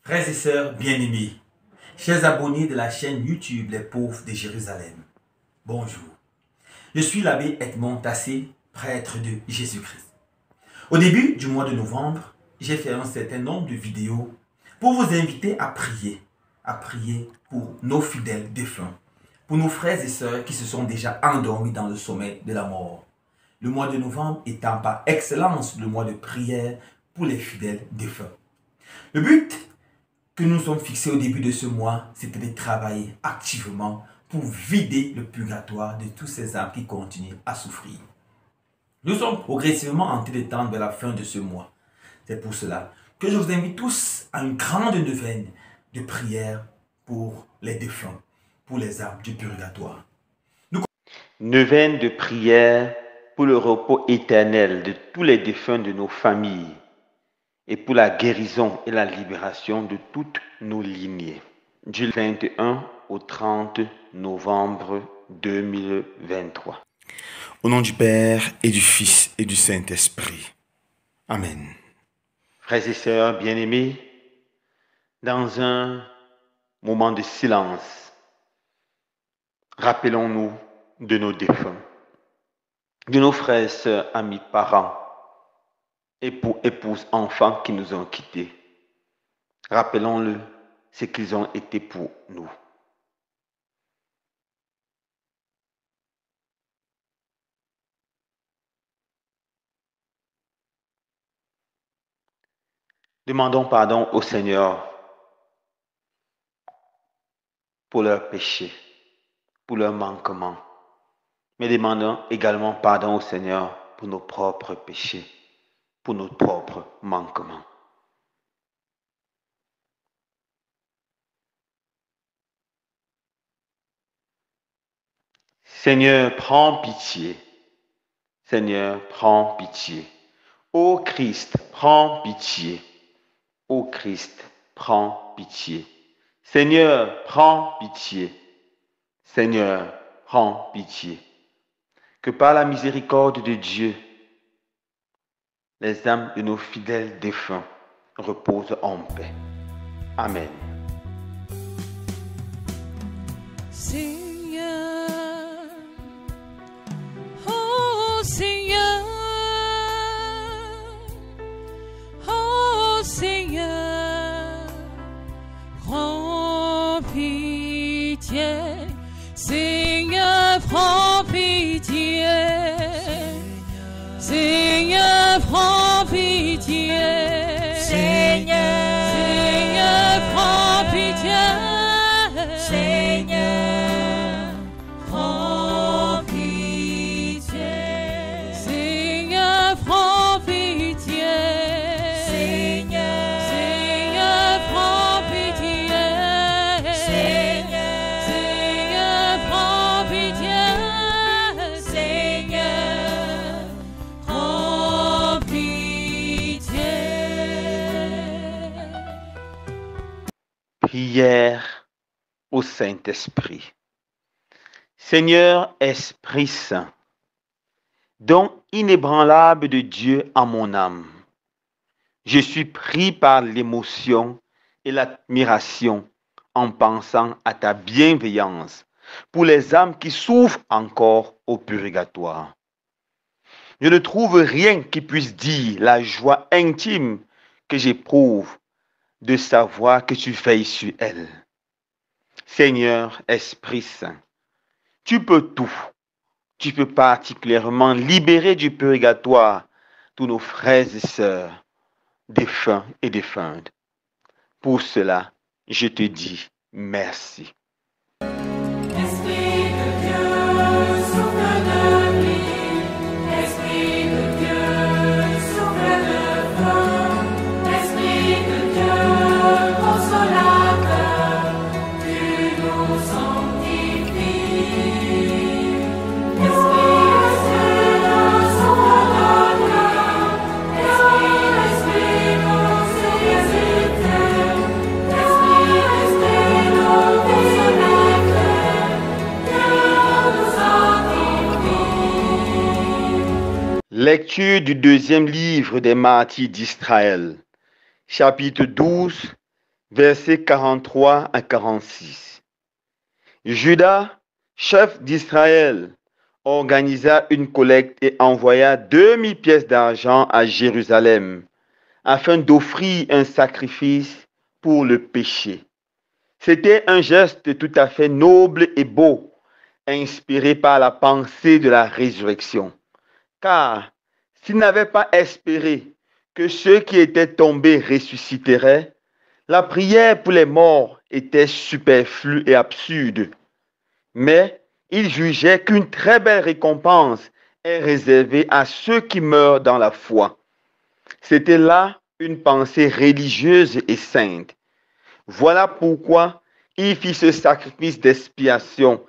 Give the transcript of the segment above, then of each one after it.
Frères et sœurs bien-aimés, chers abonnés de la chaîne YouTube Les Pauvres de Jérusalem, bonjour. Je suis l'abbé Edmond Tassé, prêtre de Jésus-Christ. Au début du mois de novembre, j'ai fait un certain nombre de vidéos pour vous inviter à prier pour nos fidèles défunts, pour nos frères et sœurs qui se sont déjà endormis dans le sommeil de la mort. Le mois de novembre étant par excellence le mois de prière pour les fidèles défunts. Le but que nous sommes fixés au début de ce mois, c'était de travailler activement pour vider le purgatoire de tous ces âmes qui continuent à souffrir. Nous sommes progressivement en train de tendre vers la fin de ce mois. C'est pour cela que je vous invite tous à une grande neuvaine de prière pour les défunts, pour les âmes du purgatoire. Neuvaine de prière pour le repos éternel de tous les défunts de nos familles et pour la guérison et la libération de toutes nos lignées. Du 21 au 30 novembre 2023. Au nom du Père et du Fils et du Saint-Esprit. Amen. Frères et sœurs bien-aimés, dans un moment de silence, rappelons-nous de nos défunts, de nos frères, sœurs, amis, parents, époux, épouses, enfants qui nous ont quittés. Rappelons-le ce qu'ils ont été pour nous. Demandons pardon au Seigneur pour leurs péchés, pour leurs manquements, mais demandons également pardon au Seigneur pour nos propres péchés, pour nos propres manquements. Seigneur, prends pitié. Seigneur, prends pitié. Ô Christ, prends pitié. Ô Christ, prends pitié. Seigneur, prends pitié. Seigneur, prends pitié. Que par la miséricorde de Dieu, les âmes de nos fidèles défunts reposent en paix. Amen. Seigneur, oh Seigneur, oh Seigneur, prends pitié, Seigneur, prends pitié, Seigneur, prends pitié, Seigneur, prends pitié, Seigneur, prends pitié, Seigneur, prends pitié, Seigneur, prends pitié, Seigneur, prends pitié, Seigneur, prends pitié. Prière au Saint-Esprit. Seigneur Esprit Saint, don inébranlable de Dieu en mon âme, je suis pris par l'émotion et l'admiration en pensant à ta bienveillance pour les âmes qui souffrent encore au purgatoire. Je ne trouve rien qui puisse dire la joie intime que j'éprouve de savoir que tu veilles sur elles. Seigneur Esprit Saint, tu peux tout. Tu peux particulièrement libérer du purgatoire tous nos frères et sœurs, défunts et défuntes. Pour cela, je te dis merci. Esprit de Dieu, souffle de vie. Esprit de Dieu, souffle de feu. Esprit de Dieu, consolateur, tu nous sanctifies. Esprit de Dieu, souffle de vie. Esprit, nous visiter. Esprit, nous consolateur, tu nous sanctifies. Lecture du deuxième livre des martyrs d'Israël, chapitre 12, versets 43 à 46. Judas, chef d'Israël, organisa une collecte et envoya 2000 pièces d'argent à Jérusalem afin d'offrir un sacrifice pour le péché. C'était un geste tout à fait noble et beau, inspiré par la pensée de la résurrection. Car s'ils n'avaient pas espéré que ceux qui étaient tombés ressusciteraient, la prière pour les morts était superflue et absurde. Mais ils jugeaient qu'une très belle récompense est réservée à ceux qui meurent dans la foi. C'était là une pensée religieuse et sainte. Voilà pourquoi il fit ce sacrifice d'expiation,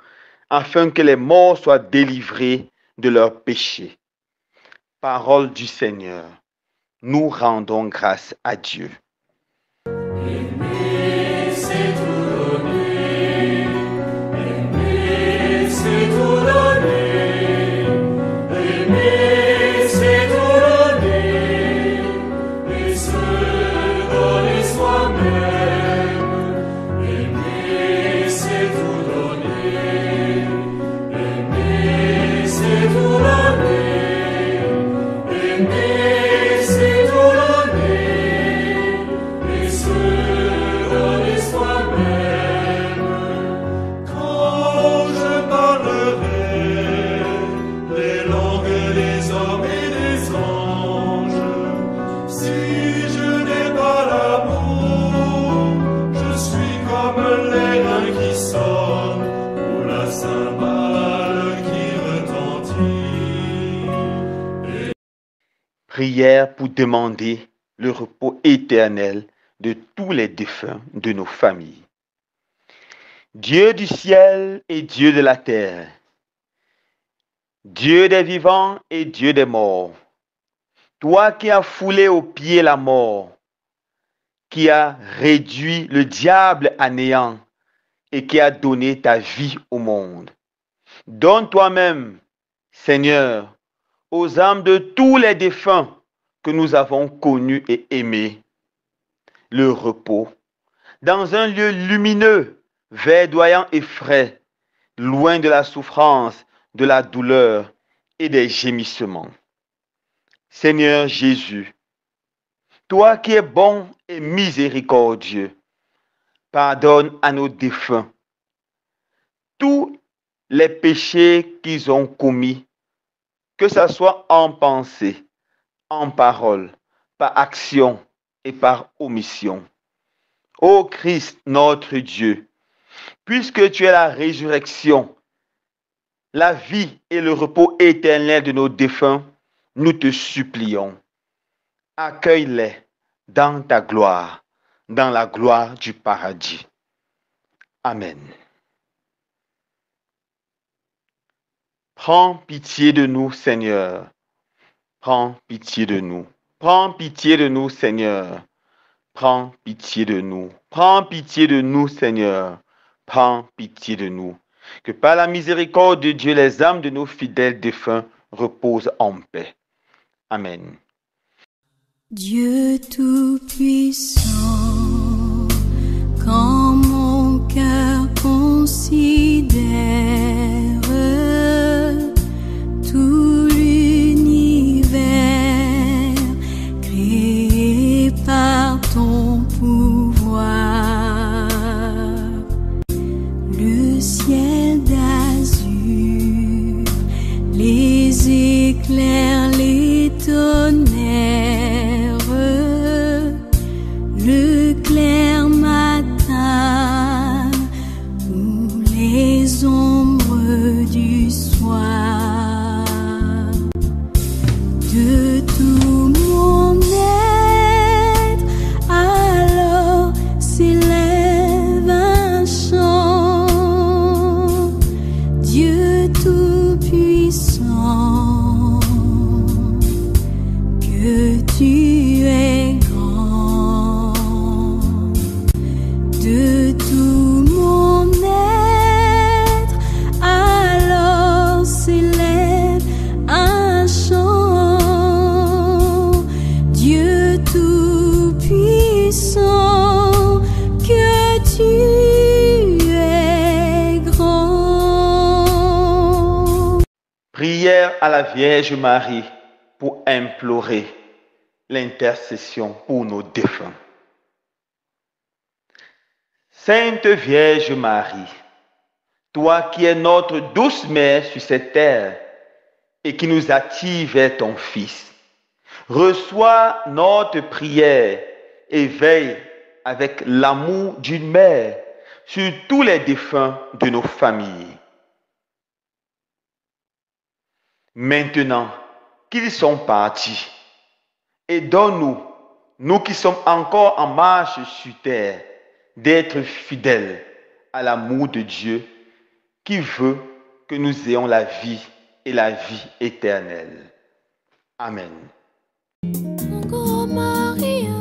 afin que les morts soient délivrés de leurs péchés. Parole du Seigneur. Nous rendons grâce à Dieu. Aimer, c'est tout donner. Aimer, c'est tout donner. Aimer, c'est tout donner. Et se donner soi-même. Aimer, c'est tout donner. Aimer, c'est tout donner. Aimer, c'est tout donner. Et se donner soi-même. Quand je parlerai les langues des hommes et des anges, si je n'ai pas l'amour, je suis comme l'airain qui sonne ou la cymbale qui retentit. Prière pour demander le repos éternel de tous les défunts de nos familles. Dieu du ciel et Dieu de la terre, Dieu des vivants et Dieu des morts, toi qui as foulé aux pieds la mort, qui as réduit le diable à néant et qui as donné ta vie au monde, donne toi-même, Seigneur, aux âmes de tous les défunts que nous avons connus et aimés, le repos, dans un lieu lumineux, verdoyant et frais, loin de la souffrance, de la douleur et des gémissements. Seigneur Jésus, toi qui es bon et miséricordieux, pardonne à nos défunts tous les péchés qu'ils ont commis, que ce soit en pensée, en parole, par action et par omission. Ô Christ, notre Dieu, puisque tu es la résurrection, la vie et le repos éternel de nos défunts, nous te supplions. Accueille-les dans ta gloire, dans la gloire du paradis. Amen. Prends pitié de nous, Seigneur. Prends pitié de nous. Prends pitié de nous, Seigneur. Prends pitié de nous. Prends pitié de nous, Seigneur. Prends pitié de nous. Que par la miséricorde de Dieu, les âmes de nos fidèles défunts reposent en paix. Amen. Dieu Tout-Puissant, quand mon cœur considère tout l'univers créé par ton pouvoir, le ciel d'azur, les éclairs, les tonnerres, le clair matin ou les ombres du soir, de tout mon être, alors s'élève un chant. Dieu Tout-Puissant, que tu es grand. De tout mon être, alors s'élève un chant. Dieu Tout-Puissant, prière à la Vierge Marie pour implorer l'intercession pour nos défunts. Sainte Vierge Marie, toi qui es notre douce mère sur cette terre et qui nous attire vers ton Fils, reçois notre prière et veille avec l'amour d'une mère sur tous les défunts de nos familles. Maintenant qu'ils sont partis, et donne-nous, nous qui sommes encore en marche sur terre, d'être fidèles à l'amour de Dieu qui veut que nous ayons la vie et la vie éternelle. Amen. Mon Maria,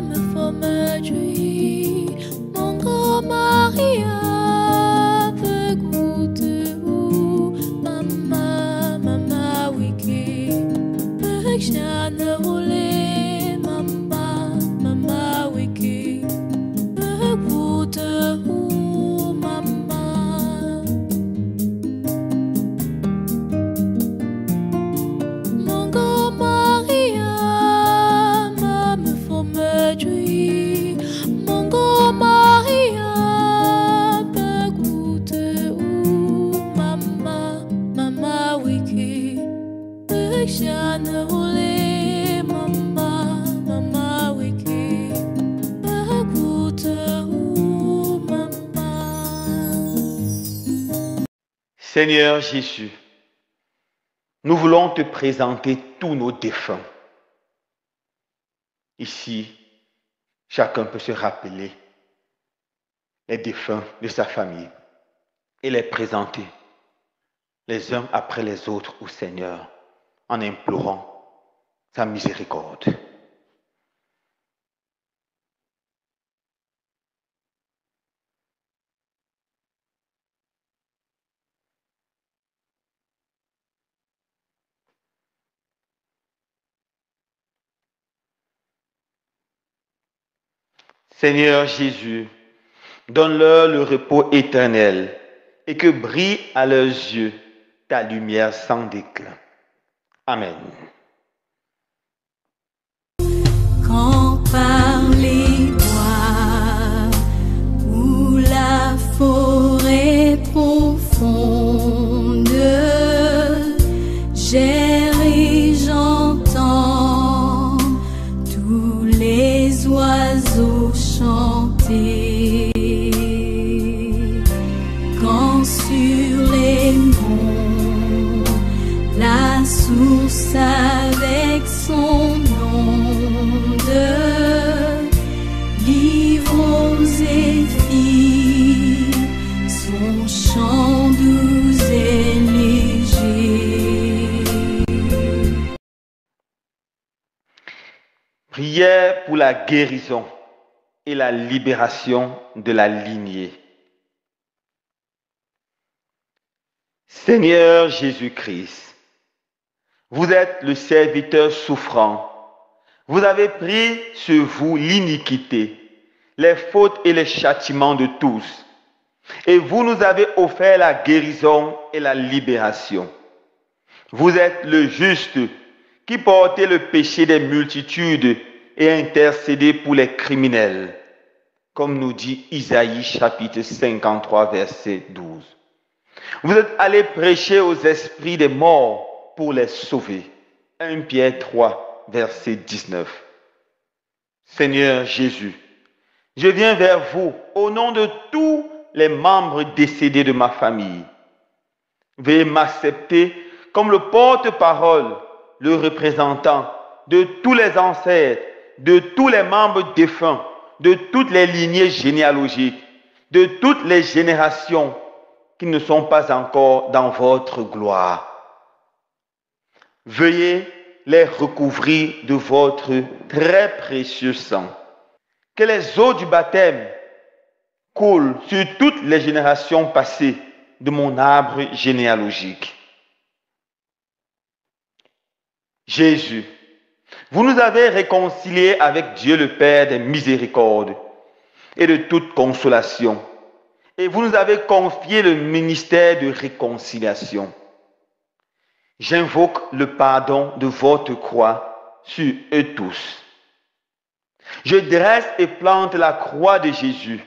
me forme joie. Mon grand Maria, veut goûter où mama wiki. Veut chane roule mama wiki. Veut goûter où mama. Mon grand Maria, me forme joie. Mon grand Maria, peut goûter où mama wiki. Peut chane roule mama wiki. Peut goûter où mama. Seigneur Jésus, nous voulons te présenter tous nos défunts. Ici, chacun peut se rappeler les défunts de sa famille et les présenter les uns après les autres au Seigneur en implorant sa miséricorde. Seigneur Jésus, donne-leur le repos éternel et que brille à leurs yeux ta lumière sans déclin. Amen. Quand par les bois ou la forêt profonde, j'erre et j'entends tous les oiseaux chanter. Quand sur les monts la source avec son onde livre aux zéphyrs son chant doux et léger. Prière pour la guérison et la libération de la lignée. Seigneur Jésus-Christ, vous êtes le serviteur souffrant. Vous avez pris sur vous l'iniquité, les fautes et les châtiments de tous. Et vous nous avez offert la guérison et la libération. Vous êtes le juste qui portait le péché des multitudes et intercédait pour les criminels, comme nous dit Isaïe chapitre 53 verset 12. Vous êtes allé prêcher aux esprits des morts pour les sauver. 1 Pierre 3 verset 19. Seigneur Jésus, je viens vers vous au nom de tous les membres décédés de ma famille. Veuillez m'accepter comme le porte-parole, le représentant de tous les ancêtres, de tous les membres défunts, de toutes les lignées généalogiques, de toutes les générations qui ne sont pas encore dans votre gloire. Veuillez les recouvrir de votre très précieux sang. Que les eaux du baptême coulent sur toutes les générations passées de mon arbre généalogique. Jésus, vous nous avez réconciliés avec Dieu le Père des miséricordes et de toute consolation, et vous nous avez confié le ministère de réconciliation. J'invoque le pardon de votre croix sur eux tous. Je dresse et plante la croix de Jésus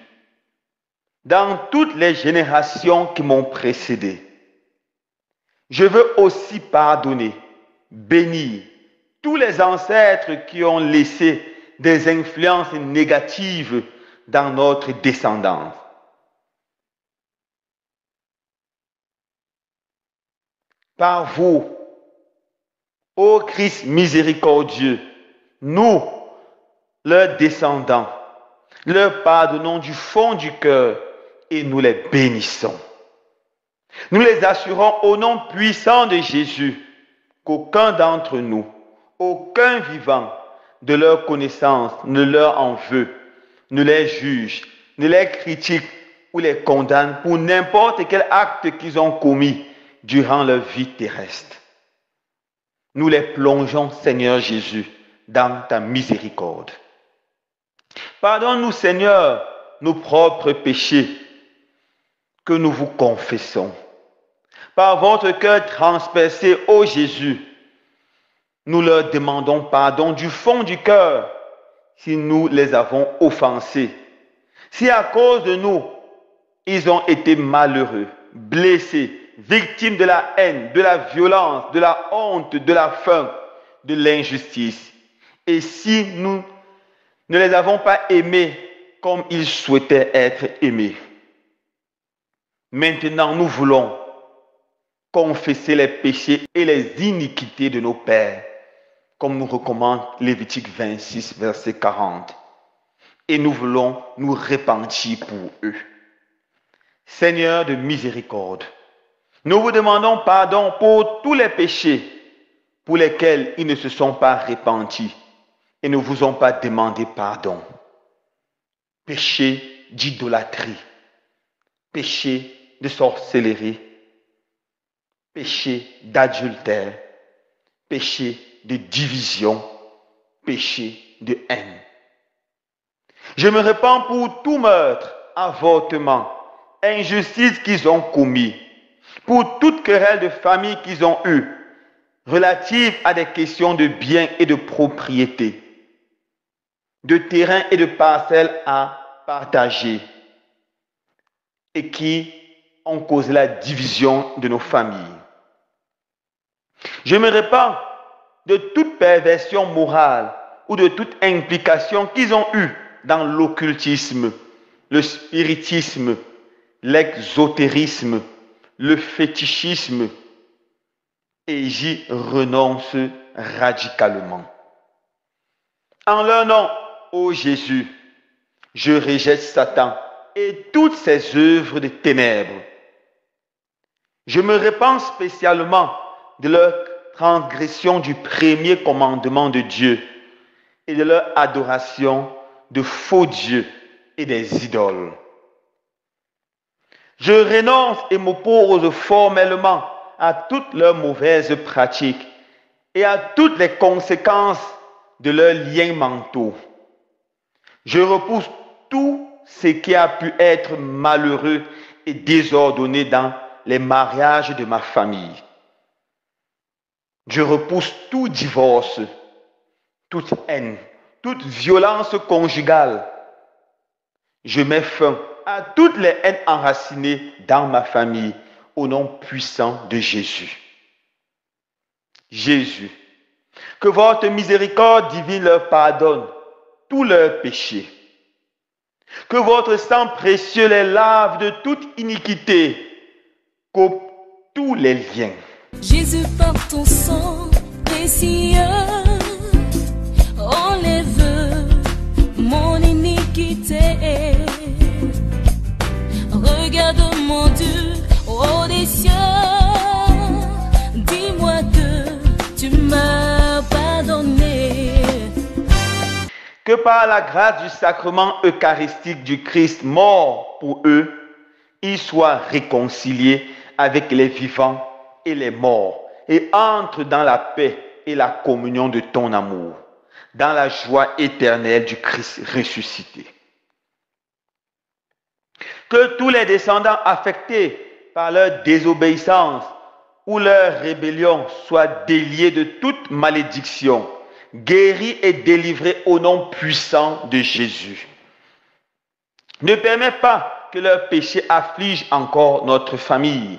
dans toutes les générations qui m'ont précédé. Je veux aussi pardonner, bénir tous les ancêtres qui ont laissé des influences négatives dans notre descendance. Par vous, ô Christ miséricordieux, nous, leurs descendants, leur pardonnons du fond du cœur et nous les bénissons. Nous les assurons au nom puissant de Jésus qu'aucun d'entre nous, aucun vivant de leur connaissance ne leur en veut, ne les juge, ne les critique ou les condamne pour n'importe quel acte qu'ils ont commis durant leur vie terrestre. Nous les plongeons, Seigneur Jésus, dans ta miséricorde. Pardonne-nous, Seigneur, nos propres péchés que nous vous confessons. Par votre cœur transpercé, ô Jésus, nous leur demandons pardon du fond du cœur si nous les avons offensés. Si à cause de nous, ils ont été malheureux, blessés, victimes de la haine, de la violence, de la honte, de la faim, de l'injustice. Et si nous ne les avons pas aimés comme ils souhaitaient être aimés. Maintenant, nous voulons confesser les péchés et les iniquités de nos pères, comme nous recommande Lévitique 26, verset 40. Et nous voulons nous repentir pour eux. Seigneur de miséricorde, nous vous demandons pardon pour tous les péchés pour lesquels ils ne se sont pas repentis et ne vous ont pas demandé pardon. Péché d'idolâtrie, péché de sorcellerie, péché d'adultère, péché de division, péché de haine. Je me répands pour tout meurtre, avortement, injustice qu'ils ont commis, pour toute querelle de famille qu'ils ont eue, relative à des questions de biens et de propriété, de terrains et de parcelles à partager, et qui ont causé la division de nos familles. Je me répands de toute perversion morale ou de toute implication qu'ils ont eue dans l'occultisme, le spiritisme, l'exotérisme, le fétichisme, et j'y renonce radicalement. En leur nom, ô Jésus, je rejette Satan et toutes ses œuvres de ténèbres. Je me répands spécialement de leur transgression du premier commandement de Dieu et de leur adoration de faux dieux et des idoles. Je renonce et m'oppose formellement à toutes leurs mauvaises pratiques et à toutes les conséquences de leurs liens mentaux. Je repousse tout ce qui a pu être malheureux et désordonné dans les mariages de ma famille. Je repousse tout divorce, toute haine, toute violence conjugale. Je mets fin à toutes les haines enracinées dans ma famille au nom puissant de Jésus. Jésus, que votre miséricorde divine leur pardonne tous leurs péchés. Que votre sang précieux les lave de toute iniquité, coupe tous les liens. Jésus, par ton sang précieux, enlève mon iniquité. Regarde mon Dieu, ô des cieux, dis-moi que tu m'as pardonné. Que par la grâce du sacrement eucharistique du Christ mort pour eux, ils soient réconciliés avec les vivants et les morts et entrent dans la paix et la communion de ton amour, dans la joie éternelle du Christ ressuscité. Que tous les descendants affectés par leur désobéissance où leur rébellion soit déliée de toute malédiction, guérie et délivrée au nom puissant de Jésus. Ne permets pas que leur péché afflige encore notre famille.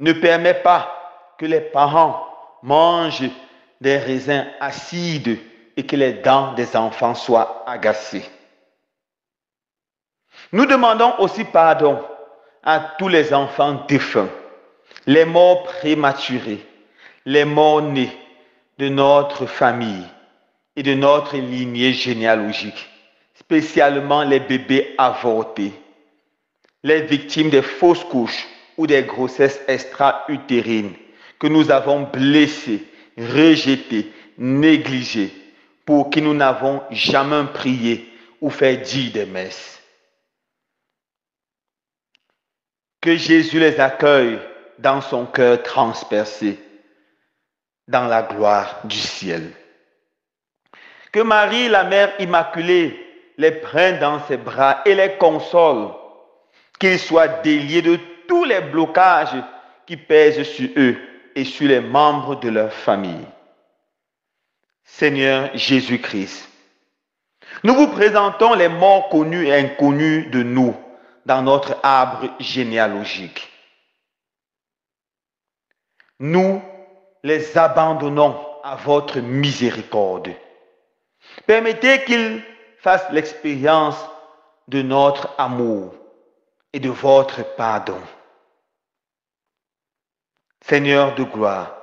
Ne permets pas que les parents mangent des raisins acides et que les dents des enfants soient agacées. Nous demandons aussi pardon à tous les enfants défunts, les morts prématurés, les morts nés de notre famille et de notre lignée généalogique, spécialement les bébés avortés, les victimes des fausses couches ou des grossesses extra-utérines que nous avons blessés, rejetés, négligés, pour qui nous n'avons jamais prié ou fait dire des messes. Que Jésus les accueille dans son cœur transpercé, dans la gloire du ciel. Que Marie, la Mère Immaculée, les prenne dans ses bras et les console, qu'ils soient déliés de tous les blocages qui pèsent sur eux et sur les membres de leur famille. Seigneur Jésus-Christ, nous vous présentons les morts connus et inconnus de nous dans notre arbre généalogique. Nous les abandonnons à votre miséricorde. Permettez qu'ils fassent l'expérience de notre amour et de votre pardon. Seigneur de gloire,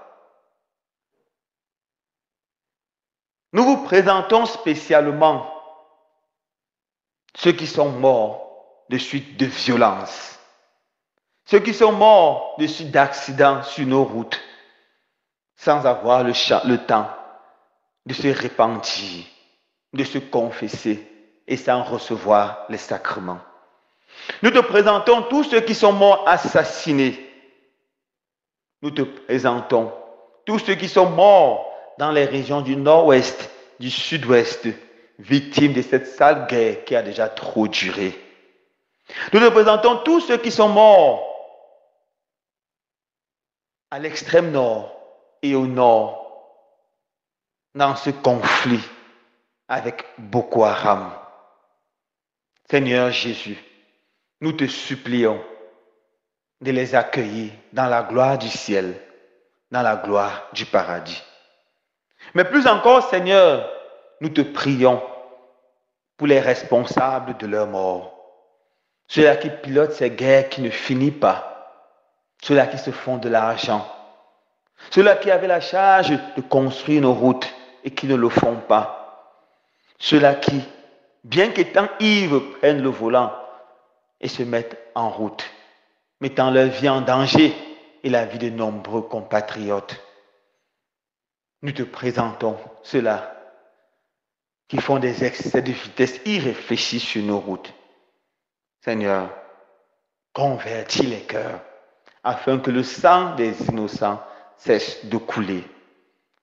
nous vous présentons spécialement ceux qui sont morts de suite de violence, ceux qui sont morts de suite d'accidents sur nos routes, sans avoir le temps de se repentir, de se confesser et sans recevoir les sacrements. Nous te présentons tous ceux qui sont morts assassinés. Nous te présentons tous ceux qui sont morts dans les régions du nord-ouest, du sud-ouest, victimes de cette sale guerre qui a déjà trop duré. Nous te présentons tous ceux qui sont morts à l'extrême nord et au nord dans ce conflit avec Boko Haram. Seigneur Jésus, nous te supplions de les accueillir dans la gloire du ciel, dans la gloire du paradis. Mais plus encore, Seigneur, nous te prions pour les responsables de leur mort. Ceux-là qui pilotent ces guerres qui ne finissent pas. Ceux-là qui se font de l'argent. Ceux-là qui avaient la charge de construire nos routes et qui ne le font pas. Ceux-là qui, bien qu'étant ivres, prennent le volant et se mettent en route, mettant leur vie en danger et la vie de nombreux compatriotes. Nous te présentons ceux-là qui font des excès de vitesse irréfléchis sur nos routes. Seigneur, convertis les cœurs afin que le sang des innocents cesse de couler,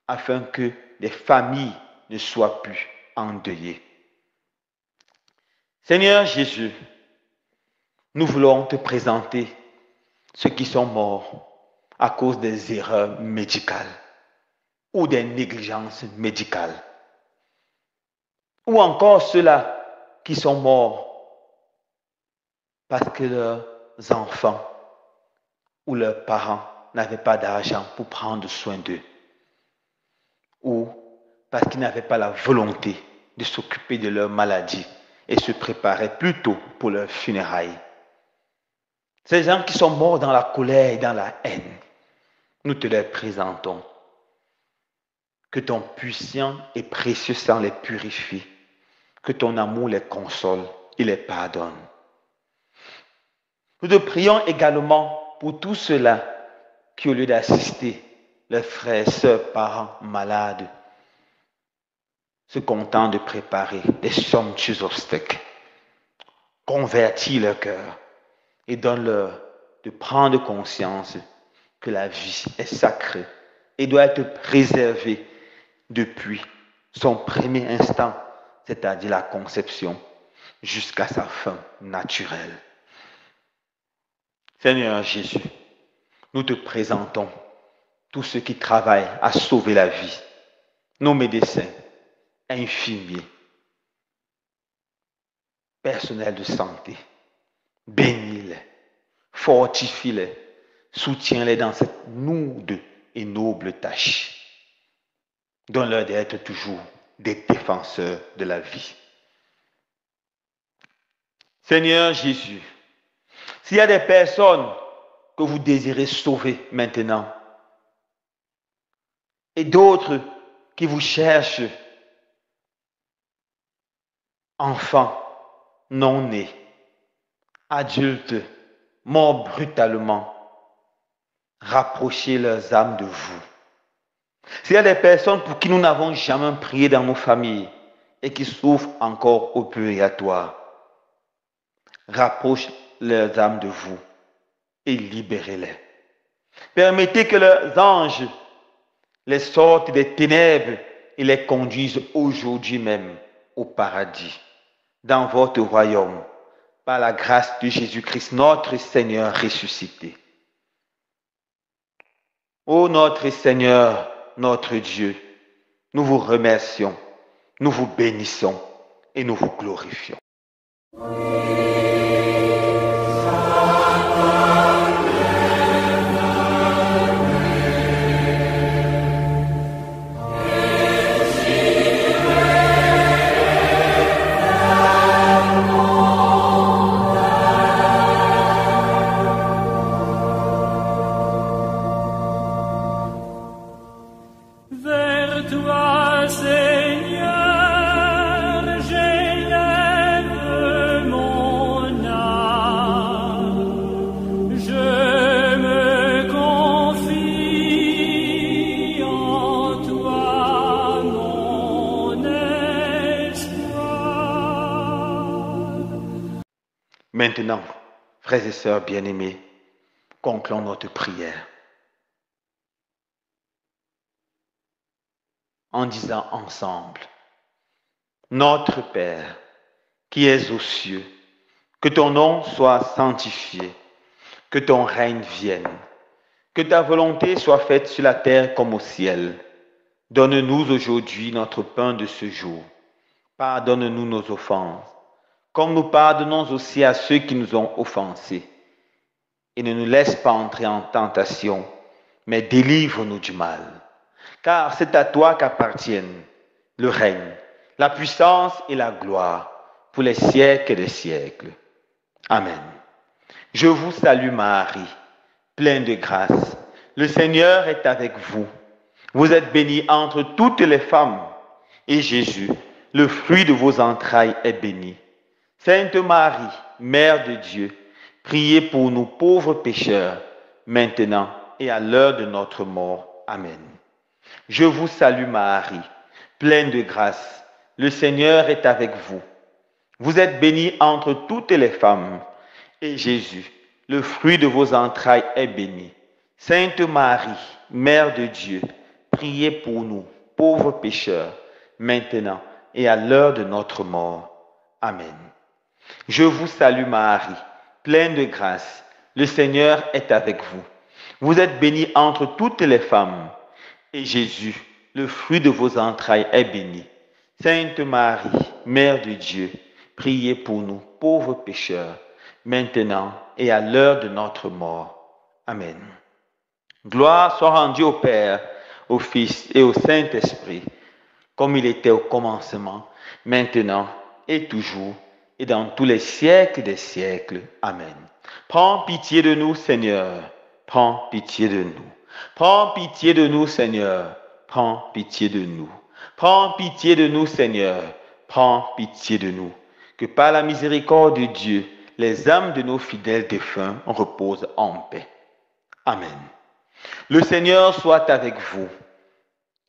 afin que les familles ne soient plus endeuillées. Seigneur Jésus, nous voulons te présenter ceux qui sont morts à cause des erreurs médicales ou des négligences médicales, ou encore ceux-là qui sont morts parce que leurs enfants ou leurs parents n'avaient pas d'argent pour prendre soin d'eux, ou parce qu'ils n'avaient pas la volonté de s'occuper de leur maladie et se préparaient plutôt pour leurs funérailles. Ces gens qui sont morts dans la colère et dans la haine, nous te les présentons. Que ton puissant et précieux sang les purifie, que ton amour les console et les pardonne. Nous te prions également pour tous ceux-là qui, au lieu d'assister leurs frères, sœurs, parents malades, se contentent de préparer des somptueux obstacles. Convertis leur cœur et donne-leur de prendre conscience que la vie est sacrée et doit être préservée depuis son premier instant, c'est-à-dire la conception, jusqu'à sa fin naturelle. Seigneur Jésus, nous te présentons tous ceux qui travaillent à sauver la vie, nos médecins, infirmiers, personnel de santé. Bénis-les, fortifie-les, soutiens-les dans cette lourde et noble tâche. Donne-leur d'être toujours des défenseurs de la vie. Seigneur Jésus, s'il y a des personnes que vous désirez sauver maintenant et d'autres qui vous cherchent, enfants non nés, adultes, morts brutalement, rapprochez leurs âmes de vous. S'il y a des personnes pour qui nous n'avons jamais prié dans nos familles et qui souffrent encore au purgatoire, rapproche leurs âmes de vous et libérez-les. Permettez que leurs anges les sortent des ténèbres et les conduisent aujourd'hui même au paradis, dans votre royaume, par la grâce de Jésus-Christ, notre Seigneur ressuscité. Ô notre Seigneur, notre Dieu, nous vous remercions, nous vous bénissons et nous vous glorifions. Vers toi, Seigneur, j'élève mon âme. Je me confie en toi, mon espoir. Maintenant, frères et sœurs bien-aimés, concluons notre prière en disant ensemble: Notre Père, qui es aux cieux, que ton nom soit sanctifié, que ton règne vienne, que ta volonté soit faite sur la terre comme au ciel. Donne-nous aujourd'hui notre pain de ce jour. Pardonne-nous nos offenses, comme nous pardonnons aussi à ceux qui nous ont offensés. Et ne nous laisse pas entrer en tentation, mais délivre-nous du mal. Car c'est à toi qu'appartiennent le règne, la puissance et la gloire pour les siècles des siècles. Amen. Je vous salue Marie, pleine de grâce. Le Seigneur est avec vous. Vous êtes bénie entre toutes les femmes, et Jésus, le fruit de vos entrailles, est béni. Sainte Marie, Mère de Dieu, priez pour nous pauvres pécheurs, maintenant et à l'heure de notre mort. Amen. Je vous salue Marie, pleine de grâce. Le Seigneur est avec vous. Vous êtes bénie entre toutes les femmes, et Jésus, le fruit de vos entrailles, est béni. Sainte Marie, Mère de Dieu, priez pour nous, pauvres pécheurs, maintenant et à l'heure de notre mort. Amen. Je vous salue Marie, pleine de grâce. Le Seigneur est avec vous. Vous êtes bénie entre toutes les femmes, et Jésus, le fruit de vos entrailles, est béni. Sainte Marie, Mère de Dieu, priez pour nous, pauvres pécheurs, maintenant et à l'heure de notre mort. Amen. Gloire soit rendue au Père, au Fils et au Saint-Esprit, comme il était au commencement, maintenant et toujours, et dans tous les siècles des siècles. Amen. Prends pitié de nous, Seigneur. Prends pitié de nous. Prends pitié de nous, Seigneur. Prends pitié de nous. Prends pitié de nous, Seigneur. Prends pitié de nous. Que par la miséricorde de Dieu, les âmes de nos fidèles défunts reposent en paix. Amen. Le Seigneur soit avec vous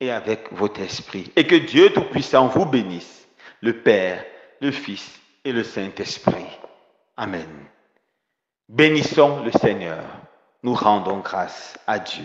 et avec votre esprit, et que Dieu Tout-Puissant vous bénisse, le Père, le Fils et le Saint-Esprit. Amen. Bénissons le Seigneur. Nous rendons grâce à Dieu.